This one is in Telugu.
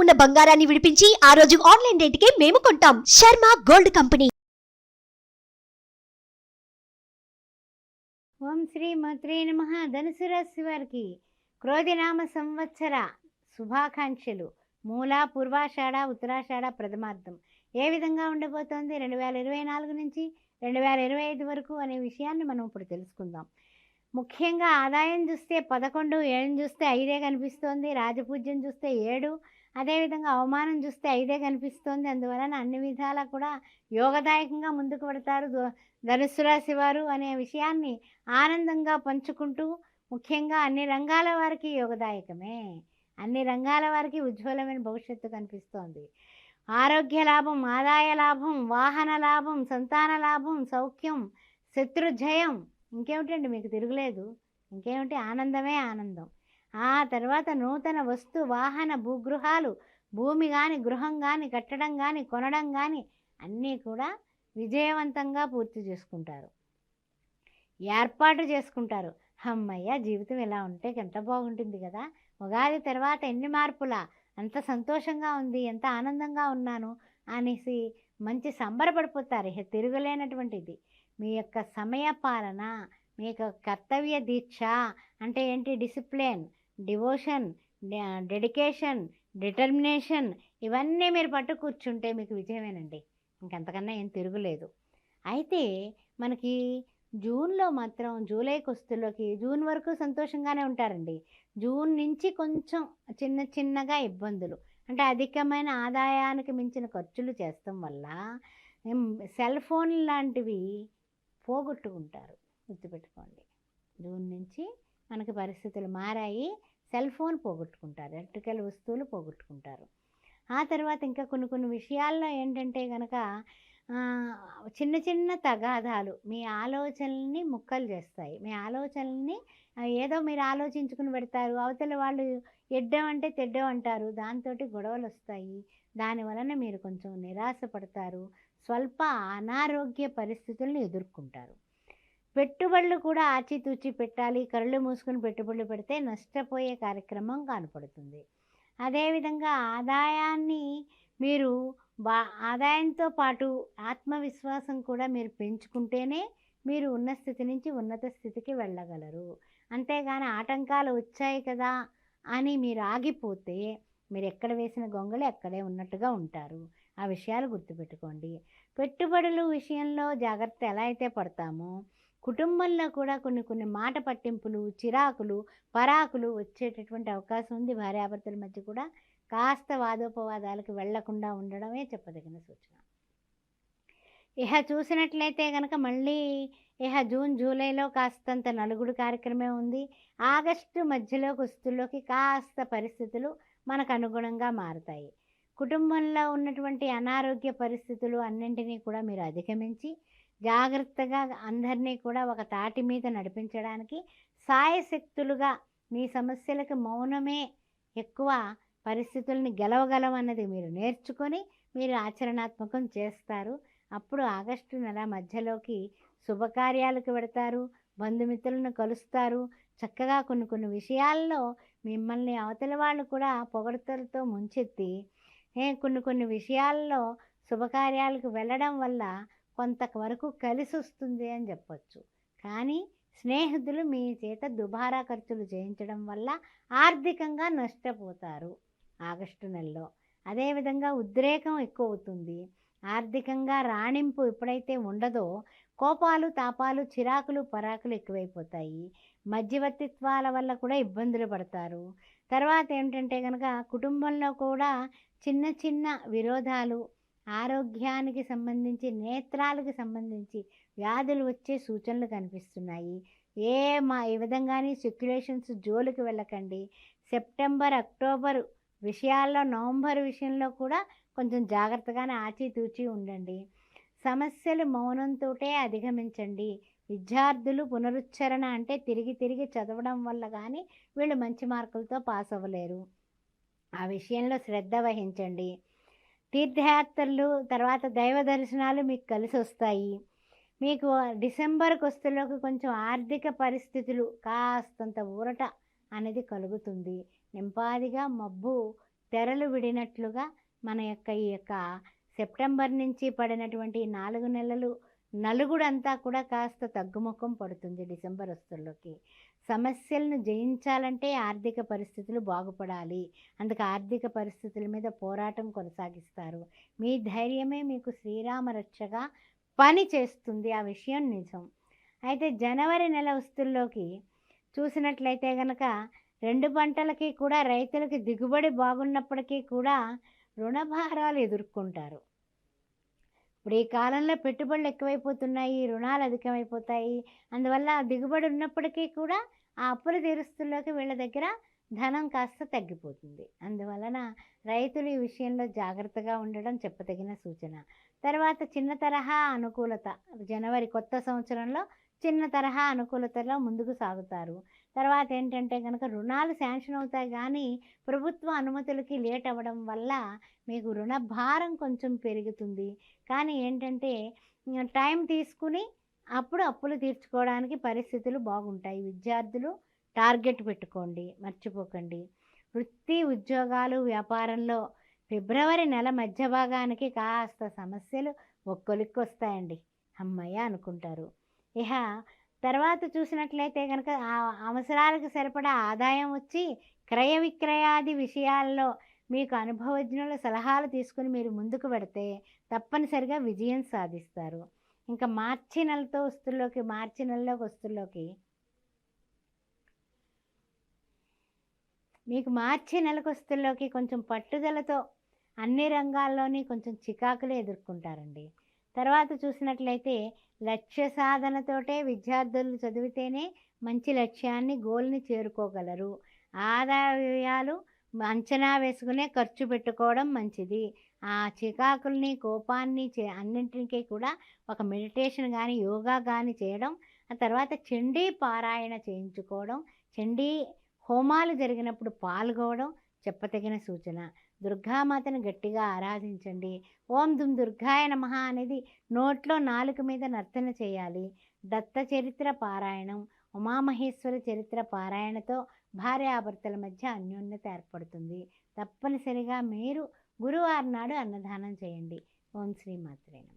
ఉన్న బంగారాన్ని విడిపించి ఆ రోజు ఆన్లైన్ రేటుకే మేము కొంటాం. Sharma gold company. ఓం శ్రీ మాత్రే నమః. ధనుసు రాశి వారికి క్రోధినామ సంవత్సర శుభాకాంక్షలు. మూల, పూర్వాషాఢ, ఉత్తరాషాఢ ప్రథమార్థం ఏ విధంగా ఉండబోతోంది 2024 నుంచి 2025 వరకు అనే విషయాన్ని మనం ఇప్పుడు తెలుసుకుందాం. ముఖ్యంగా ఆదాయం చూస్తే 11, వ్యయం చూస్తే 5 కనిపిస్తోంది, రాజపూజ్యం చూస్తే 7, అదేవిధంగా అవమానం చూస్తే 5 కనిపిస్తోంది. అందువలన అన్ని విధాలా కూడా యోగదాయకంగా ముందుకు పడతారు ధనుస్సు రాశి వారు అనే విషయాన్ని ఆనందంగా పంచుకుంటూ, ముఖ్యంగా అన్ని రంగాల వారికి యోగదాయకమే, అన్ని రంగాల వారికి ఉజ్వలమైన భవిష్యత్తు కనిపిస్తోంది. ఆరోగ్య లాభం, ఆదాయ లాభం, వాహన లాభం, సంతాన లాభం, సౌఖ్యం, శత్రుజయం, ఇంకేమిటండి మీకు తిరుగులేదు, ఇంకేమిటి, ఆనందమే ఆనందం. ఆ తర్వాత నూతన వస్తు వాహన భూగృహాలు, భూమి కానీ గృహం కానీ కట్టడం కానీ కొనడం కానీ అన్నీ కూడా విజయవంతంగా పూర్తి చేసుకుంటారు, ఏర్పాటు చేసుకుంటారు. అమ్మయ్య, జీవితం ఇలా ఉంటే ఎంత బాగుంటుంది కదా, ఉగాది తర్వాత ఎన్ని మార్పులా, అంత సంతోషంగా ఉంది, ఎంత ఆనందంగా ఉన్నాను అనేసి మంచి సంబరపడిపోతారు. ఇక తిరుగులేనటువంటిది మీ యొక్క సమయ పాలన, మీ యొక్క కర్తవ్య దీక్ష అంటే ఏంటి, డిసిప్లిన్, డివోషన్, డెడికేషన్, డిటర్మినేషన్, ఇవన్నీ మీరు పట్టు కూర్చుంటే మీకు విజయమేనండి, ఇంకంతకన్నా ఏం తిరుగులేదు. అయితే మనకి జూన్లో మాత్రం జూలైకి వస్తులోకి జూన్ వరకు సంతోషంగానే ఉంటారండి. జూన్ నుంచి కొంచెం చిన్న చిన్నగా ఇబ్బందులు, అంటే అధికమైన ఆదాయానికి మించిన ఖర్చులు చేస్తాం వల్ల సెల్ ఫోన్ లాంటివి పోగొట్టుకుంటారు, గుర్తుపెట్టుకోండి. జూన్ నుంచి మనకి పరిస్థితులు మారాయి, సెల్ ఫోన్ పోగొట్టుకుంటారు, ఎలక్ట్రికల్ వస్తువులు పోగొట్టుకుంటారు. ఆ తర్వాత ఇంకా కొన్ని విషయాల్లో ఏంటంటే కనుక చిన్న చిన్న తగాదాలు మీ ఆలోచనల్ని ముక్కలు చేస్తాయి. మీ ఆలోచనల్ని ఏదో మీరు ఆలోచించుకుని పెడతారు, అవతల వాళ్ళు ఎడ్డం అంటే తెడ్డం అంటారు, దాంతో గొడవలు వస్తాయి. దానివలన మీరు కొంచెం నిరాశ పడతారు, స్వల్ప అనారోగ్య పరిస్థితులను ఎదుర్కొంటారు. పెట్టుబడులు కూడా ఆచితూచి పెట్టాలి, కళ్ళు మూసుకుని పెట్టుబడులు పెడితే నష్టపోయే కార్యక్రమం కనపడుతుంది. అదేవిధంగా ఆదాయాన్ని మీరు ఆదాయంతో పాటు ఆత్మవిశ్వాసం కూడా మీరు పెంచుకుంటేనే మీరు ఉన్న స్థితి నుంచి ఉన్నత స్థితికి వెళ్ళగలరు. అంతేగాని ఆటంకాలు వచ్చాయి కదా అని మీరు ఆగిపోతే మీరు ఎక్కడ వేసిన గొంగళి అక్కడే ఉన్నట్టుగా ఉంటారు. ఆ విషయాలు గుర్తుపెట్టుకోండి. పెట్టుబడుల విషయంలో జాగ్రత్త ఎలా అయితే పడతామో, కుటుంబంలో కూడా కొన్ని మాట పట్టింపులు, చిరాకులు, పరాకులు వచ్చేటటువంటి అవకాశం ఉంది. భార్యాభర్తల మధ్య కూడా కాస్త వాదోపవాదాలకు వెళ్లకుండా ఉండడమే చెప్పదగిన సూచన. ఇహ చూసినట్లయితే కనుక మళ్ళీ జూన్ జూలైలో కాస్తంత నలుగుడు కార్యక్రమం ఉంది. ఆగస్టు మధ్యలోకి వస్తుల్లోకి కాస్త పరిస్థితులు మనకు అనుగుణంగా మారుతాయి. కుటుంబంలో ఉన్నటువంటి అనారోగ్య పరిస్థితులు అన్నింటినీ కూడా మీరు అధిగమించి జాగ్రత్తగా అందరినీ కూడా ఒక తాటి మీద నడిపించడానికి సాయశక్తులుగా మీ సమస్యలకు మౌనమే ఎక్కువ పరిస్థితుల్ని గెలవగలమన్నది మీరు నేర్చుకొని మీరు ఆచరణాత్మకం చేస్తారు. అప్పుడు ఆగస్టు నెల మధ్యలోకి శుభకార్యాలకు వెడతారు, బంధుమిత్రులను కలుస్తారు. చక్కగా కొన్ని విషయాల్లో మిమ్మల్ని అవతల వాళ్ళు కూడా పొగడ్తలతో ముంచెత్తి కొన్ని విషయాల్లో శుభకార్యాలకు వెళ్ళడం వల్ల కొంతవరకు కలిసి వస్తుంది అని చెప్పచ్చు. కానీ స్నేహితులు మీ చేత దుబారా ఖర్చులు చేయించడం వల్ల ఆర్థికంగా నష్టపోతారు ఆగస్టు నెలలో. అదేవిధంగా ఉద్రేకం ఎక్కువ అవుతుంది, ఆర్థికంగా రాణింపు ఎప్పుడైతే ఉండదో కోపాలు, తాపాలు, చిరాకులు, పరాకులు ఎక్కువైపోతాయి. మధ్యవర్తిత్వాల వల్ల కూడా ఇబ్బందులు పడతారు. తర్వాత ఏంటంటే కనుక కుటుంబంలో కూడా చిన్న చిన్న విరోధాలు, ఆరోగ్యానికి సంబంధించి, నేత్రాలకు సంబంధించి వ్యాధులు వచ్చే సూచనలు కనిపిస్తున్నాయి. ఈ విధంగానే స్పెక్యులేషన్స్ జోలికి వెళ్ళకండి. సెప్టెంబర్, అక్టోబర్ విషయాల్లో, నవంబర్ విషయంలో కూడా కొంచెం జాగ్రత్తగానే ఆచితూచి ఉండండి. సమస్యలు మౌనంతోటే అధిగమించండి. విద్యార్థులు పునరుచ్చరణ అంటే తిరిగి చదవడం వల్ల కానీ వీళ్ళు మంచి మార్కులతో పాస్ అవ్వలేరు. ఆ విషయంలో శ్రద్ధ వహించండి. తీర్థయాత్రలు, తర్వాత దైవ దర్శనాలు మీకు కలిసి వస్తాయి. మీకు డిసెంబర్కి వస్తులోకి కొంచెం ఆర్థిక పరిస్థితులు కాస్తంత ఊరట అనేది కలుగుతుంది. నింపాదిగా మబ్బు తెరలు విడినట్లుగా మన యొక్క ఈ యొక్క సెప్టెంబర్ నుంచి పడినటువంటి 4 నెలలు నలుగుడంతా కూడా కాస్త తగ్గుముఖం పడుతుంది. డిసెంబర్ వస్తుల్లోకి సమస్యలను జయించాలంటే ఆర్థిక పరిస్థితులు బాగుపడాలి. అందుకు ఆర్థిక పరిస్థితుల మీద పోరాటం కొనసాగిస్తారు. మీ ధైర్యమే మీకు శ్రీరామ రక్షగా పని చేస్తుంది. ఆ విషయం నిజం. అయితే జనవరి నెల వస్తుల్లోకి చూసినట్లయితే గనక 2 పంటలకి కూడా రైతులకి దిగుబడి బాగున్నప్పటికీ కూడా రుణభారాలు ఎదుర్కొంటారు. ఇప్పుడు ఈ కాలంలో పెట్టుబడులు ఎక్కువైపోతున్నాయి, రుణాలు అధికమైపోతాయి. అందువల్ల దిగుబడి ఉన్నప్పటికీ కూడా ఆ అప్పులు తీరుస్తుల్లోకి వీళ్ళ దగ్గర ధనం కాస్త తగ్గిపోతుంది. అందువలన రైతులు ఈ విషయంలో జాగ్రత్తగా ఉండడం చెప్పదగిన సూచన. తర్వాత చిన్న తరహా అనుకూలత, జనవరి కొత్త సంవత్సరంలో చిన్న తరహా అనుకూలతలో ముందుకు సాగుతారు. తర్వాత ఏంటంటే కనుక రుణాలు శాంక్షన్ అవుతాయి, కానీ ప్రభుత్వ అనుమతులకి లేట్ అవ్వడం వల్ల మీకు రుణ భారం కొంచెం పెరుగుతుంది. కానీ ఏంటంటే టైం తీసుకుని అప్పుడు అప్పులు తీర్చుకోవడానికి పరిస్థితులు బాగుంటాయి. విద్యార్థులు టార్గెట్ పెట్టుకోండి, మర్చిపోకండి. వృత్తి ఉద్యోగాలు వ్యాపారంలో ఫిబ్రవరి నెల మధ్య భాగానికి కాస్త సమస్యలు ఒక్కొలిక్కి వస్తాయండి. అమ్మయ్య అనుకుంటారు. ఇహ తర్వాత చూసినట్లయితే కనుక ఆ అవసరాలకు సరిపడా ఆదాయం వచ్చి క్రయ విక్రయాది విషయాల్లో మీకు అనుభవజ్ఞుల సలహాలు తీసుకుని మీరు ముందుకు పెడితే తప్పనిసరిగా విజయం సాధిస్తారు. ఇంకా మార్చి నెలలోకి వస్తుల్లోకి మీకు మార్చి నెలకు వస్తుల్లోకి కొంచెం పట్టుదలతో అన్ని రంగాల్లోని కొంచెం చికాకులు ఎదుర్కొంటారండి. తర్వాత చూసినట్లయితే లక్ష్య సాధనతోటే విద్యార్థులు చదివితేనే మంచి లక్ష్యాన్ని గోల్ని చేరుకోగలరు. ఆదాయ వ్యయాలు అంచనా వేసుకునే ఖర్చు పెట్టుకోవడం మంచిది. ఆ చికాకుల్ని కోపాన్ని అన్నింటికీ కూడా ఒక మెడిటేషన్ కానీ యోగా కానీ చేయడం, ఆ తర్వాత చండీ పారాయణ చేయించుకోవడం, చండీ హోమాలు జరిగినప్పుడు పాల్గొవడం చెప్పతగిన సూచన. దుర్గామాతను గట్టిగా ఆరాధించండి. ఓం దుమ్ దుర్గాయ నమః అనేది నోట్లో నాలుక మీద నర్తన చేయాలి. దత్త చరిత్ర పారాయణం, ఉమామహేశ్వర చరిత్ర పారాయణతో భార్యాభర్తల మధ్య అన్యోన్యత ఏర్పడుతుంది. తప్పనిసరిగా మీరు గురువారం నాడు అన్నదానం చేయండి. ఓం శ్రీ మాత్రే నమః.